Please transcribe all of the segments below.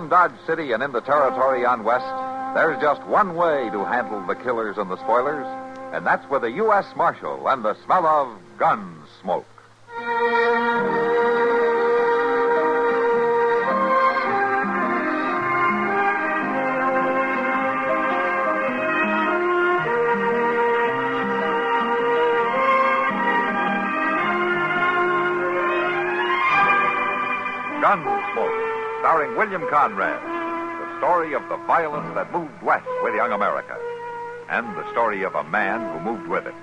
Around Dodge City and in the territory on West, there's just one way to handle the killers and the spoilers, and that's with a U.S. Marshal and the smell of Gunsmoke. Gunsmoke, starring William Conrad. The story of the violence that moved west with young America. And the story of a man who moved with it.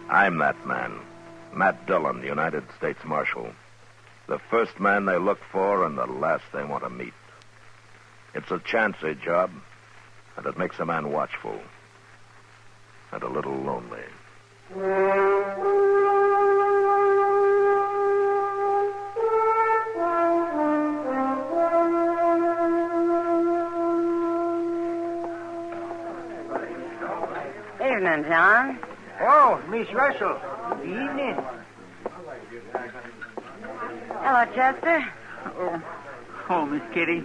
I'm that man. Matt Dillon, United States Marshal. The first man they look for and the last they want to meet. It's a chancy job, and it makes a man watchful. And a little lonely. Evening, John. Oh, Miss Russell. Good evening. Hello, Chester. Oh, Miss Kitty.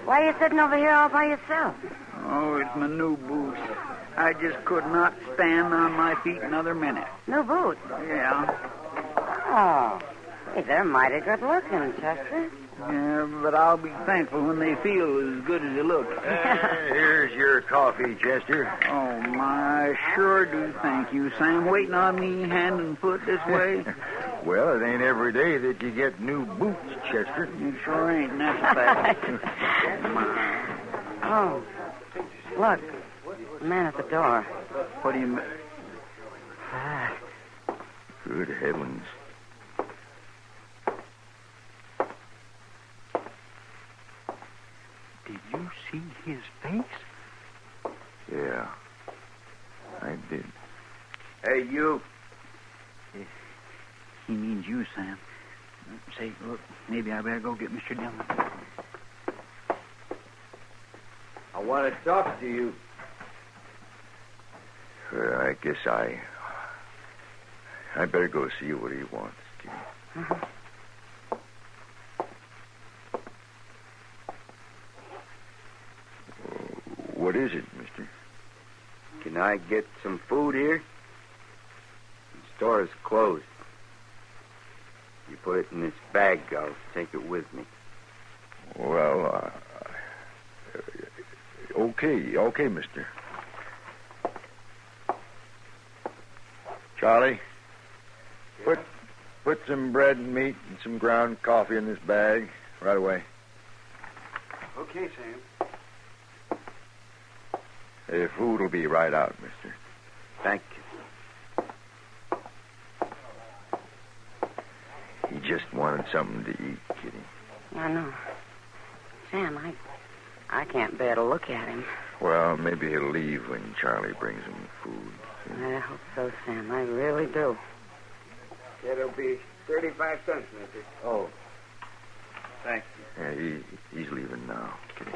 Why are you sitting over here all by yourself? Oh, it's my new boots. I just could not stand on my feet another minute. New boots? Yeah. Oh, hey, they're mighty good looking, Chester. Yeah, but I'll be thankful when they feel as good as they look. Here's your coffee, Chester. Oh, my, I sure do thank you, Sam. Waiting on me hand and foot this way. Well, it ain't every day that you get new boots, Chester. It sure ain't, and that's a fact. Oh, look, the man at the door. What do you mean? Good heavens. Did you see his face? Yeah, I did. Hey, you. He means you, Sam. Say, look, maybe I better go get Mr. Dillon. I want to talk to you. I guess I better go see what he wants, Kitty. Uh-huh. What is it, mister? Can I get some food here? The store is closed. You put it in this bag, I'll take it with me. Well, okay, mister. Charlie, put some bread and meat and some ground coffee in this bag right away. Okay, Sam. The food will be right out, mister. Thank you. He just wanted something to eat, Kitty. I know. Sam, I can't bear to look at him. Well, maybe he'll leave when Charlie brings him food. I hope so, Sam. I really do. It'll be 35 cents, mister. Oh. Thank you. Yeah, he's leaving now, Kitty.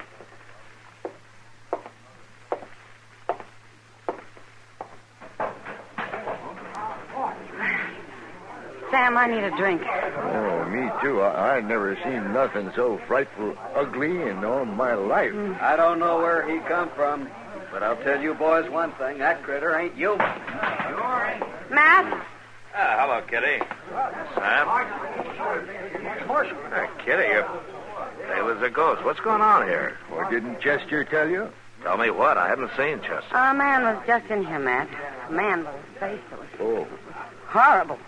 Sam, I need a drink. Oh, me too. I've never seen nothing so frightful ugly in all my life. I don't know where he come from, but I'll tell you boys one thing. That critter ain't human. Matt? Hello, Kitty. Sam? Kitty, you're pale as a ghost. What's going on here? Well, didn't Chester tell you? Tell me what? I haven't seen Chester. A man was just in here, Matt. A man with a face that was Oh. horrible.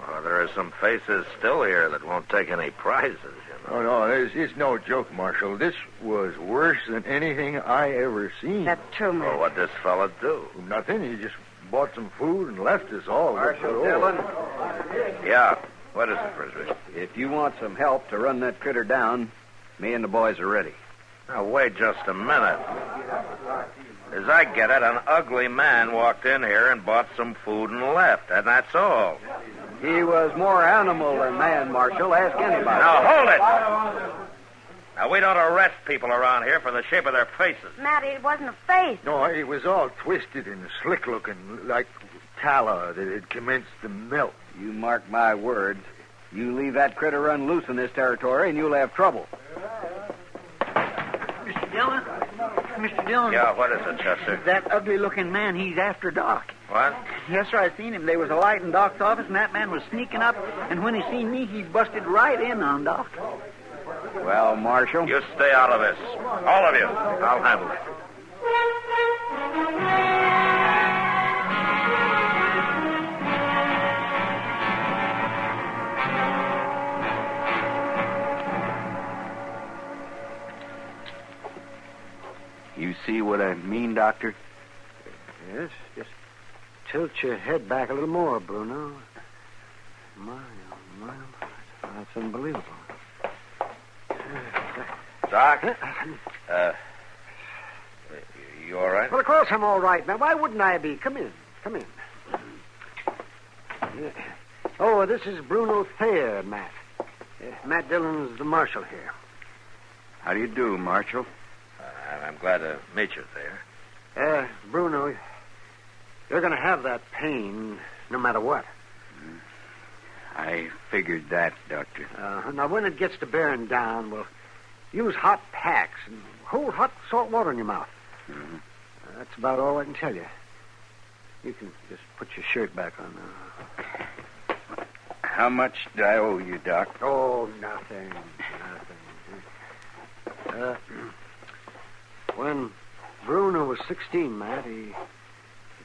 Well, there are some faces still here that won't take any prizes, you know. Oh, no, it's no joke, Marshal. This was worse than anything I ever seen. That's true, Matt. Well, what'd this fella do? Nothing. He just bought some food and left us all. Marshal Dillon, Yeah. What is it, Frisbee? if you want some help to run that critter down, me and the boys are ready. Now, wait just a minute. As I get it, an ugly man walked in here and bought some food and left, and that's all. He was more animal than man, Marshal. Ask anybody. Now, hold it! Now, we don't arrest people around here for the shape of their faces. Matt, it wasn't a face. No, it was all twisted and slick-looking, like tallow that had commenced to melt. You mark my words. You leave that critter run loose in this territory, and you'll have trouble. Mr. Dillon. Yeah, what is it, Chester? That ugly-looking man, he's after Doc. What? Yes, sir, I seen him. There was a light in Doc's office, and that man was sneaking up, and when he seen me, he busted right in on Doc. Well, Marshal? You stay out of this. All of you. I'll handle it. You see what I mean, Doctor? Yes, just tilt your head back a little more, Bruno. My, oh, my, that's unbelievable. Doc? You all right? Well, of course I'm all right. Now, why wouldn't I be? Come in. Yeah. Oh, this is Bruno Fair, Matt. Matt Dillon's the marshal here. How do you do, Marshal? I'm glad to meet you, Thayer. Bruno, you're going to have that pain no matter what. I figured that, Doctor. Now, when it gets to bearing down, well, use hot packs and hold hot salt water in your mouth. Mm-hmm. That's about all I can tell you. You can just put your shirt back on now. How much do I owe you, Doc? Oh, nothing. When Bruno was 16, Matt, he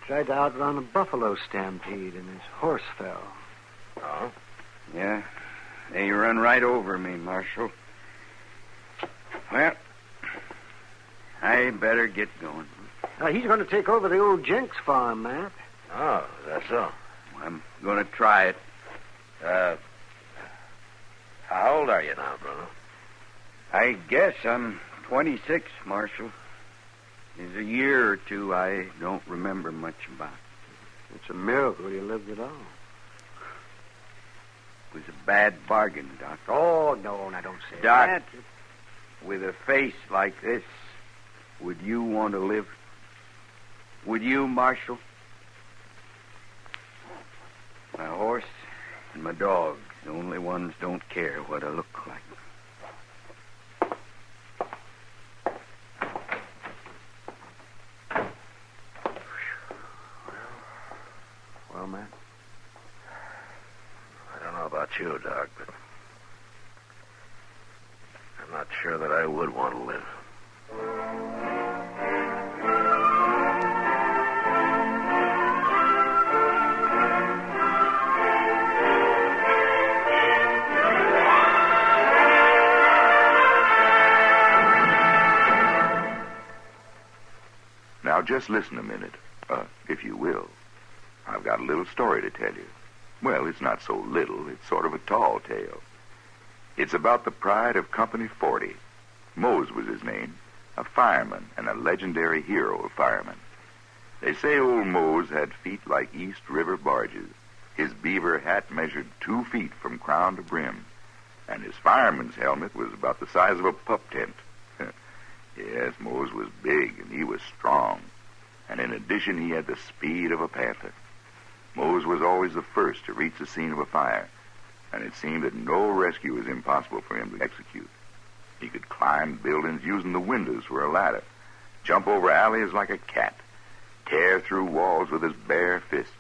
tried to outrun a buffalo stampede and his horse fell. Oh? Yeah. They run right over me, Marshal. Well, I better get going. He's going to take over the old Jenks farm, Matt. Oh, that's so. I'm going to try it. How old are you now, Bruno? I guess I'm 26, Marshal. There's a year or two I don't remember much about. It's a miracle you lived it all. It was a bad bargain, Doc. Oh, no, don't say Doc, that. with a face like this, would you want to live? Would you, Marshal? My horse and my dog, the only ones don't care what I look like. Well, Matt? I don't know about you, Doc, but I'm not sure that I would want to live. Now, just listen a minute, if you will. I've got a little story to tell you. Well, it's not so little. It's sort of a tall tale. It's about the pride of Company 40. Mose was his name, a fireman and a legendary hero of firemen. They say old Mose had feet like East River barges. His beaver hat measured 2 feet from crown to brim, and his fireman's helmet was about the size of a pup tent. Yes, Mose was big, and he was strong. And in addition, he had the speed of a panther. Mose was always the first to reach the scene of a fire, and it seemed that no rescue was impossible for him to execute. He could climb buildings using the windows for a ladder, jump over alleys like a cat, tear through walls with his bare fists,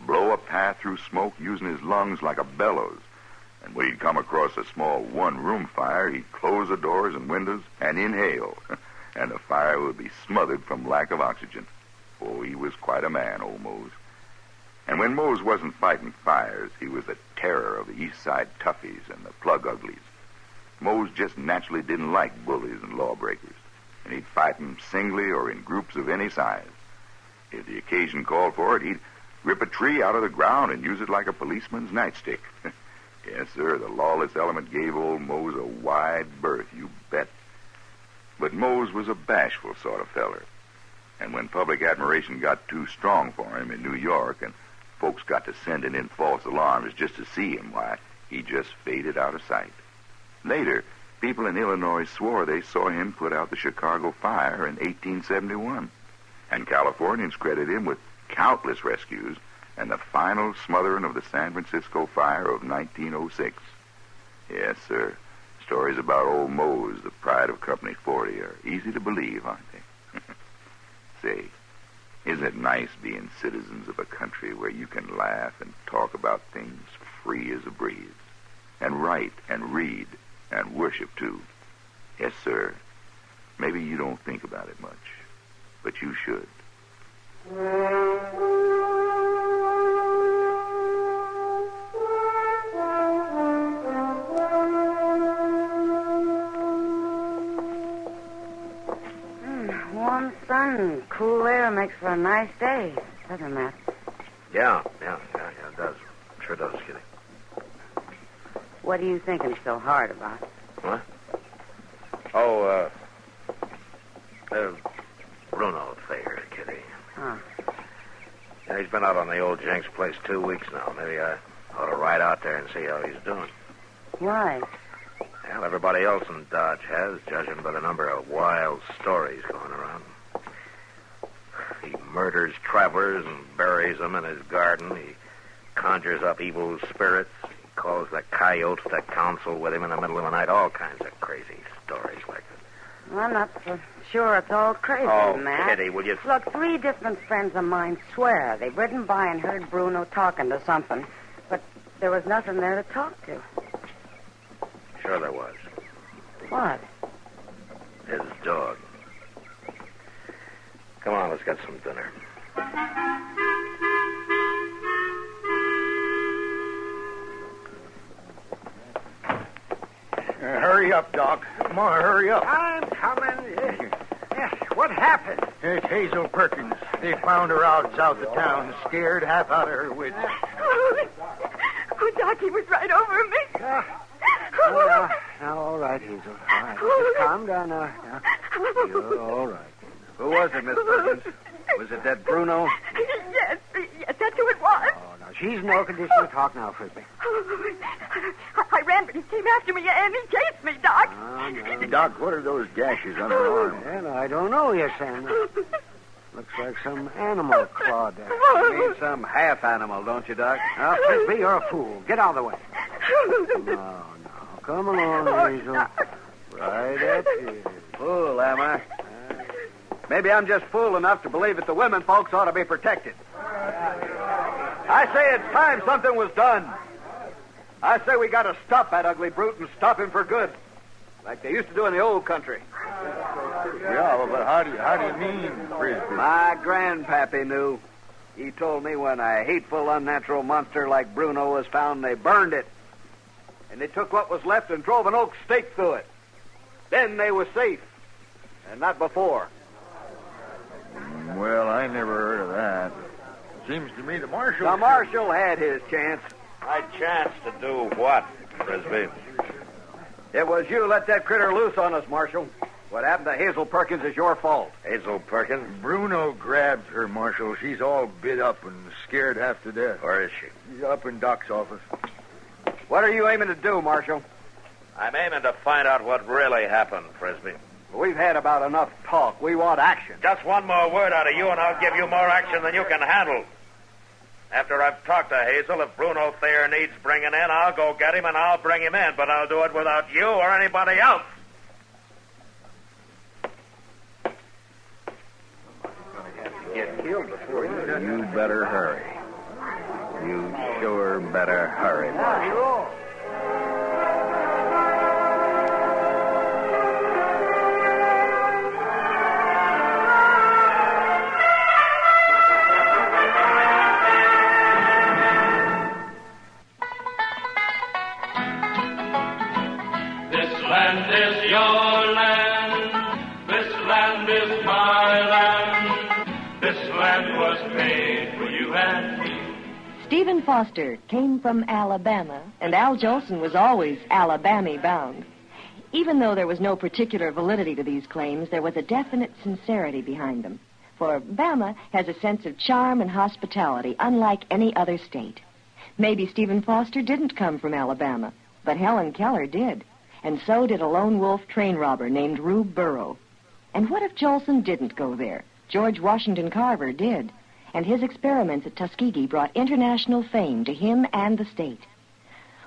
blow a path through smoke using his lungs like a bellows. And when he'd come across a small one-room fire, he'd close the doors and windows and inhale, and the fire would be smothered from lack of oxygen. Oh, he was quite a man, old Mose. And when Mose wasn't fighting fires, he was the terror of the East Side toughies and the plug uglies. Mose just naturally didn't like bullies and lawbreakers, and he'd fight them singly or in groups of any size. If the occasion called for it, he'd rip a tree out of the ground and use it like a policeman's nightstick. Yes, sir, the lawless element gave old Mose a wide berth, you bet. But Mose was a bashful sort of feller. And when public admiration got too strong for him in New York and folks got to sending in false alarms just to see him, why, he just faded out of sight. Later, people in Illinois swore they saw him put out the Chicago fire in 1871. And Californians credit him with countless rescues and the final smothering of the San Francisco fire of 1906. Yes, sir. Stories about old Mose, the pride of Company 40, are easy to believe, aren't they? say, isn't it nice being citizens of a country where you can laugh and talk about things free as a breeze, and write and read and worship too? Yes, sir. Maybe you don't think about it much, but you should. Warm sun and cool air makes for a nice day, doesn't it, Matt? Yeah, it does. Sure does, Kitty. What are you thinking so hard about? What? Bruno Fair, Kitty. Huh. Yeah, he's been out on the old Jenks place 2 weeks now. Maybe I ought to ride out there and see how he's doing. Why? Well, everybody else in Dodge has, judging by the number of wild stories going around. He murders travelers and buries them in his garden. He conjures up evil spirits. He calls the coyotes to counsel with him in the middle of the night. All kinds of crazy stories like that. Well, I'm not so sure it's all crazy, Matt. Kitty, will you... Look, 3 different friends of mine swear they've ridden by and heard Bruno talking to something, but there was nothing there to talk to. Sure there was. What? His dog. Come on, let's get some dinner. Hurry up, Doc. Come on, hurry up. I'm coming. Yes, what happened? It's Hazel Perkins. They found her out south of town, scared half out of her wits. Oh, Doc, he was right over me. Now, all right, Hazel. All right. Just calm down now. You're all right. Who was it, Miss Perkins? Was it that Bruno? Yes, that's who it was. Oh, no, she's in no condition to talk now, Frisbee. I ran, but he came after me, and he chased me, Doc. Oh, no. Doc, what are those gashes on her arm? Well, I don't know yet, Sam. Looks like some animal clawed there. You mean some half animal, don't you, Doc? Now, Frisbee, you're a fool. Get out of the way. No. Come along, Hazel. Right up here. Fool, am I? Maybe I'm just fool enough to believe that the women folks ought to be protected. I say it's time something was done. I say we got to stop that ugly brute and stop him for good, like they used to do in the old country. Yeah, but how do you mean, Frisbee? My grandpappy knew. He told me when a hateful, unnatural monster like Bruno was found, they burned it. And they took what was left and drove an oak stake through it. Then they were safe. And not before. Well, I never heard of that. Seems to me the marshal... The marshal had his chance. My chance to do what, Frisbee? It was you let that critter loose on us, Marshal. What happened to Hazel Perkins is your fault. Hazel Perkins? Bruno grabbed her, Marshal. She's all bit up and scared half to death. Where is she? She's up in Doc's office. What are you aiming to do, Marshal? I'm aiming to find out what really happened, Frisbee. We've had about enough talk. We want action. Just one more word out of you, and I'll give you more action than you can handle. After I've talked to Hazel, if Bruno Fair needs bringing in, I'll go get him and I'll bring him in, but I'll do it without you or anybody else. Get killed before you do. You better hurry. You sure better hurry. This land is your land. This land is my land. This land was made for you and me. Stephen Foster came from Alabama, and Al Jolson was always Alabama bound. Even though there was no particular validity to these claims, there was a definite sincerity behind them. For Bama has a sense of charm and hospitality unlike any other state. Maybe Stephen Foster didn't come from Alabama, but Helen Keller did. And so did a lone wolf train robber named Rube Burrow. And what if Jolson didn't go there? George Washington Carver did. And his experiments at Tuskegee brought international fame to him and the state.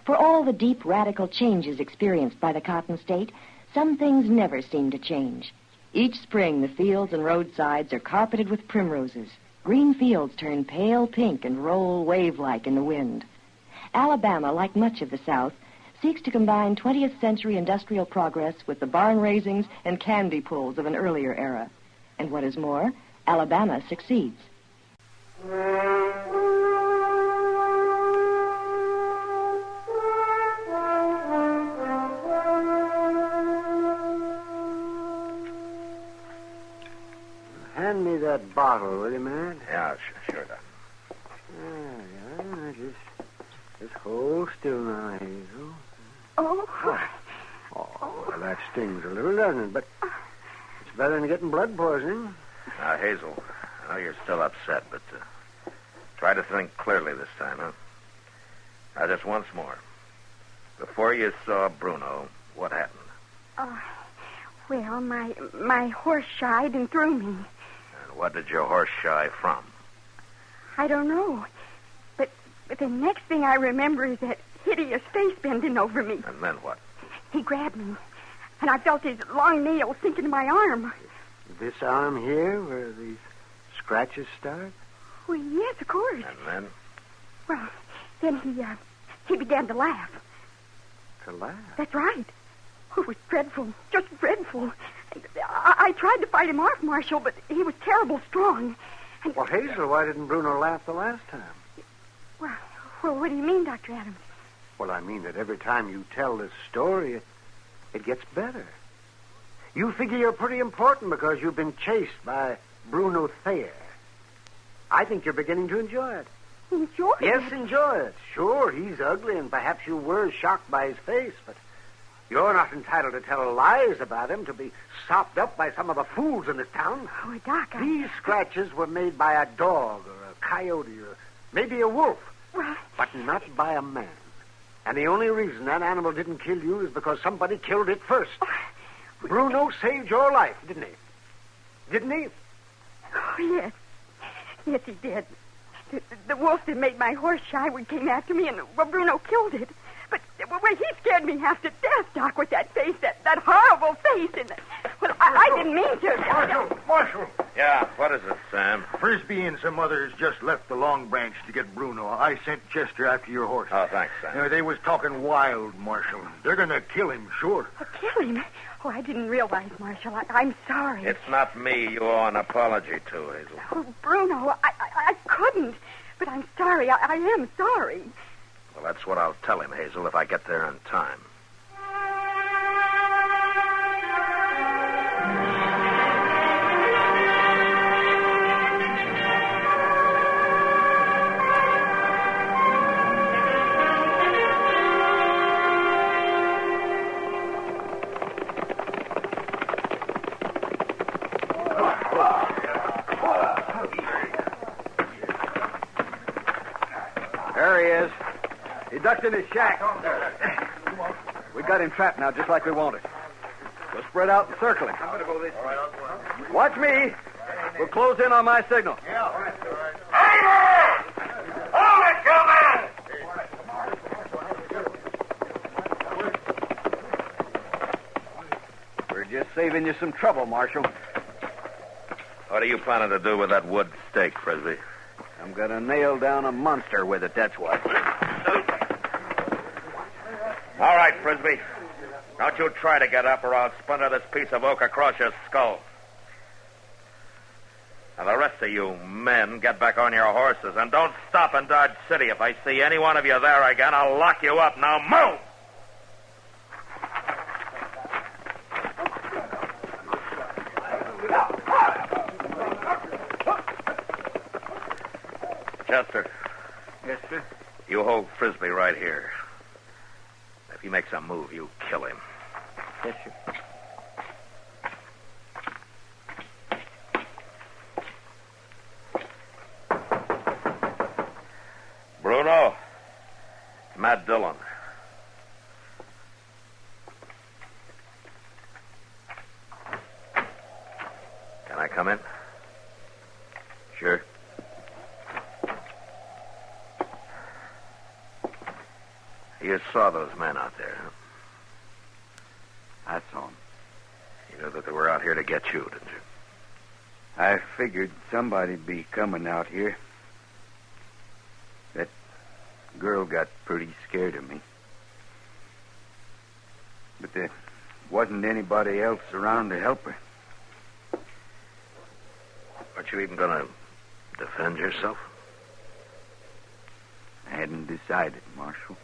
For all the deep radical changes experienced by the Cotton State, some things never seem to change. Each spring, the fields and roadsides are carpeted with primroses. Green fields turn pale pink and roll wave-like in the wind. Alabama, like much of the South, seeks to combine 20th century industrial progress with the barn raisings and candy pulls of an earlier era. And what is more, Alabama succeeds. Hand me that bottle, will you, man? Yeah, sure, Doc. Just hold still now, Hazel. Oh. Well, that stings a little, doesn't it? But it's better than getting blood poisoning. Now, Hazel, I know you're still upset, but try to think clearly this time, huh? Now, just once more. Before you saw Bruno, what happened? Well, my horse shied and threw me. And what did your horse shy from? I don't know. But the next thing I remember is that hideous face bending over me. And then what? He grabbed me, and I felt his long nails sink into my arm. This arm here, where these scratches start? Well, yes, of course. And then? Well, then he began to laugh. To laugh? That's right. Oh, it was dreadful, just dreadful. I tried to fight him off, Marshal, but he was terrible strong. And... Well, Hazel, why didn't Bruno laugh the last time? Well, what do you mean, Dr. Adams? Well, I mean that every time you tell this story, it gets better. You figure you're pretty important because you've been chased by Bruno Fair. I think you're beginning to enjoy it. Enjoy it? Yes, enjoy it. Sure, he's ugly, and perhaps you were shocked by his face, but you're not entitled to tell lies about him, to be sopped up by some of the fools in this town. Oh, Doc, These scratches were made by a dog or a coyote or maybe a wolf, but not by a man. And the only reason that animal didn't kill you is because somebody killed it first. Bruno saved your life, didn't he? Didn't he? Oh, yes. Yes, he did. The wolf that made my horse shy came after me, and Bruno killed it. But he scared me half to death, Doc, with that face, that horrible face. And I didn't mean to. Marshal. Yeah, what is it, Sam? Frisbee and some others just left the Long Branch to get Bruno. I sent Chester after your horse. Oh, thanks, Sam. They was talking wild, Marshal. They're going to kill him, sure. Kill him? Oh, I didn't realize, Marshal. I'm sorry. It's not me you owe an apology to, Hazel. Oh, Bruno, I couldn't. But I'm sorry. I am sorry. Well, that's what I'll tell him, Hazel, if I get there in time. There he is. He ducked in his shack. We got him trapped now, just like we wanted. We'll spread out and circle him. I'm going to go this way. Watch me. We'll close in on my signal. Yeah, all right. Hey there! Hold it, We're just saving you some trouble, Marshal. What are you planning to do with that wood stake, Frisbee? I'm going to nail down a monster with it, that's what. All right, Frisbee. Don't you try to get up or I'll splinter this piece of oak across your skull. Now, the rest of you men, get back on your horses and don't stop in Dodge City. If I see any one of you there again, I'll lock you up. Now, move! Chester. Yes, sir? You hold Frisbee right here. If he makes a move, you kill him. Yes, sir. Bruno. Matt Dillon. Can I come in? Sure. You saw those men out there, huh? I saw him. You knew that they were out here to get you, didn't you? I figured somebody'd be coming out here. That girl got pretty scared of me. But there wasn't anybody else around to help her. Aren't you even going to defend yourself? I hadn't decided, Marshal.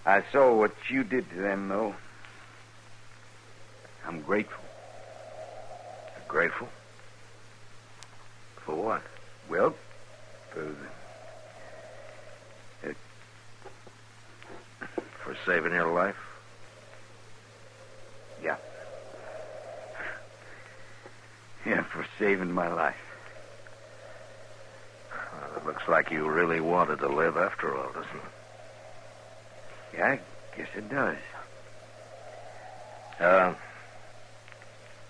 I saw what you did to them, though. I'm grateful. You're grateful? For what? Well, for saving your life? Yeah. Yeah, for saving my life. Well, it looks like you really wanted to live after all, doesn't it? Yeah, I guess it does.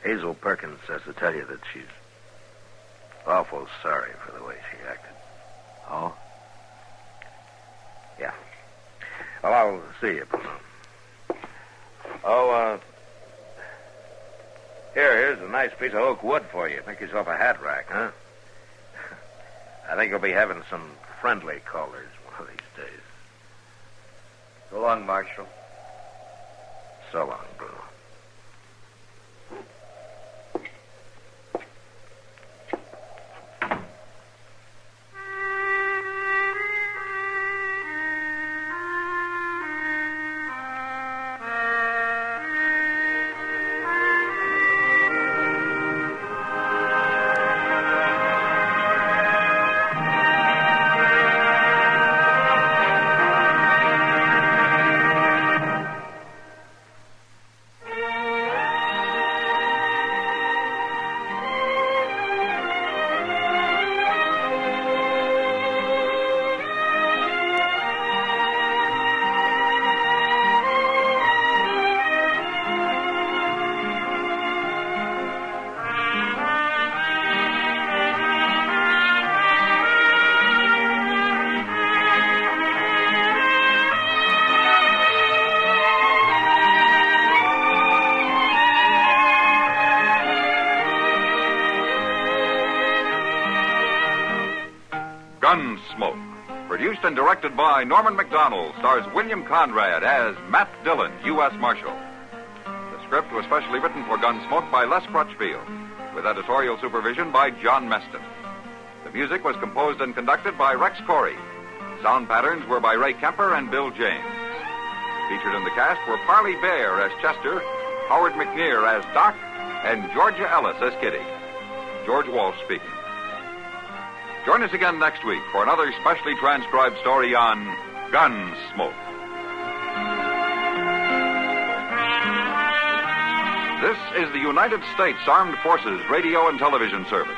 Hazel Perkins says to tell you that she's awful sorry for the way she acted. Oh? Yeah. Well, I'll see you, Bruno. Oh, here's a nice piece of oak wood for you. Make yourself a hat rack, huh? I think you'll be having some friendly callers one of these days. So long, Marshal. So long, Bruno. Gunsmoke, produced and directed by Norman MacDonald, stars William Conrad as Matt Dillon, U.S. Marshal. The script was specially written for Gunsmoke by Les Crutchfield, with editorial supervision by John Meston. The music was composed and conducted by Rex Corey. Sound patterns were by Ray Kemper and Bill James. Featured in the cast were Parley Bear as Chester, Howard McNear as Doc, and Georgia Ellis as Kitty. George Walsh speaking. Join us again next week for another specially transcribed story on Gunsmoke. This is the United States Armed Forces Radio and Television Service.